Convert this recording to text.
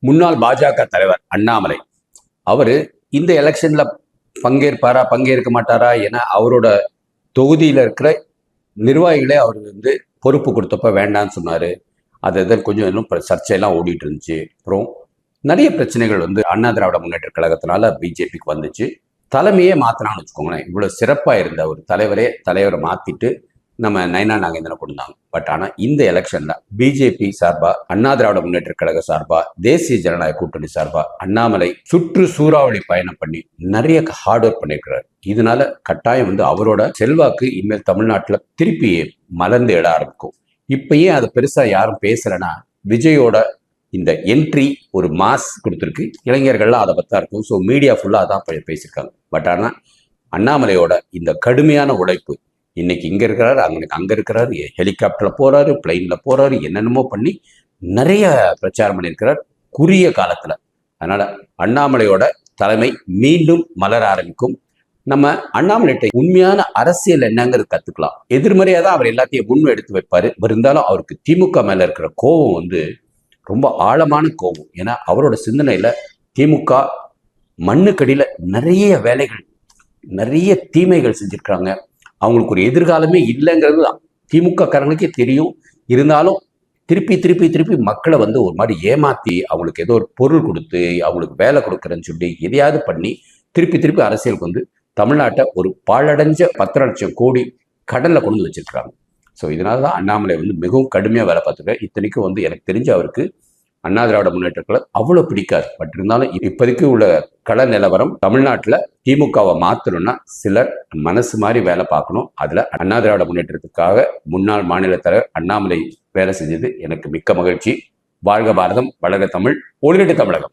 முன்னாள் பாஜக தலைவர் அண்ணாமலை அவரு இந்த எலெக்ஷன்ல பங்கேற்பாரா பங்கேற்க மாட்டாரா என அவரோட தொகுதியில இருக்கிற நிர்வாகிகளே அவர் பொறுப்பு கொடுத்தப்ப வேண்டான்னு சொன்னாரு. அது கொஞ்சம் இன்னும் சர்ச்சையெல்லாம் ஓடிட்டு இருந்துச்சு. அப்புறம் நிறைய பிரச்சனைகள் அண்ணா திராவிட முன்னேற்ற கழகத்தினால பிஜேபிக்கு வந்துச்சு. தலைமையே மாத்தினான்னு வச்சுக்கோங்களேன். இவ்வளவு சிறப்பா இருந்த ஒரு தலைவரை மாத்திட்டு நம்ம நயனா நாகேந்திரனை கொண்டாங்க. பட் ஆனால் இந்த எலெக்ஷன்ல பிஜேபி சார்பா, அண்ணா திராவிட முன்னேற்ற கழக சார்பா, தேசிய ஜனநாயக கூட்டணி சார்பா அண்ணாமலை சுற்று சூறாவளி பயணம் பண்ணி நிறைய ஹார்ட் ஒர்க் பண்ணியிருக்கிறார். இதனால கட்டாயம் அவரோட செல்வாக்கு இனிமேல் தமிழ்நாட்டில் திருப்பி மலர்ந்து எழ ஆரம்பிக்கும். இப்பயே அதை பெருசா யாரும் பேசலன்னா விஜயோட இந்த என்ட்ரி ஒரு மாஸ் கொடுத்துருக்கு. இளைஞர்கள்லாம் அதை பத்தா இருக்கும். ஸோ மீடியா ஃபுல்லா அதான் பேசியிருக்காங்க. பட் ஆனால் அண்ணாமலையோட இந்த கடுமையான உழைப்பு, இன்னைக்கு இங்க இருக்கிறாரு, அங்க இருக்கிறாரு, ஹெலிகாப்டர்ல போறாரு, பிளைன்ல போறாரு, என்னென்னமோ பண்ணி நிறைய பிரச்சாரம் பண்ணியிருக்கிறார் குறுகிய காலத்துல. அதனால அண்ணாமலையோட தலைமை மீண்டும் மலர ஆரம்பிக்கும். நம்ம அண்ணாமலைட்ட உண்மையான அரசியல் என்னங்கிறது கத்துக்கலாம். எதிர்மறையா தான் அவர் எல்லாத்தையும் முன் எடுத்து வைப்பாரு. இருந்தாலும் அவருக்கு திமுக மேல இருக்கிற கோபம் ரொம்ப ஆழமான கோபம். ஏன்னா அவரோட சிந்தனையில திமுக மண்ணுக்கடியில நிறைய வேலைகள், நிறைய தீமைகள் செஞ்சிருக்காங்க. அவங்களுக்கு ஒரு எதிர்காலமே இல்லைங்கிறது திமுக காரங்களுக்கே தெரியும். இருந்தாலும் திருப்பி திருப்பி திருப்பி மக்களை ஒரு மாதிரி ஏமாத்தி அவங்களுக்கு ஏதோ ஒரு பொருள் கொடுத்து அவங்களுக்கு வேலை கொடுக்குறேன்னு சொல்லி எதையாவது பண்ணி திருப்பி திருப்பி அரசியலுக்கு தமிழ்நாட்டை ஒரு பாழடைஞ்ச 10 லட்சம் கோடி கடல்ல கொண்டு வச்சிருக்கிறாங்க. ஸோ இதனால தான் அண்ணாமலை மிகவும் கடுமையாக வேலை பார்த்துருக்காரு. இத்தனைக்கும் எனக்கு தெரிஞ்ச அவருக்கு அண்ணா திராவிட முன்னேற்ற கழகம் அவ்வளோ பிடிக்காது. பட் இருந்தாலும் இப்போதைக்கு உள்ள கள நிலவரம் தமிழ்நாட்டில் திமுகவை மாற்றணும்னா சிலர் மனசு மாதிரி வேலை பார்க்கணும். அதில் அண்ணா திராவிட முன்னேற்றத்துக்காக முன்னாள் மாநில தலைவர் அண்ணாமலை வேலை செஞ்சது எனக்கு மிக்க மகிழ்ச்சி. வாழ்க பாரதம், வளர்க தமிழ், ஒளிரட்டு தமிழகம்.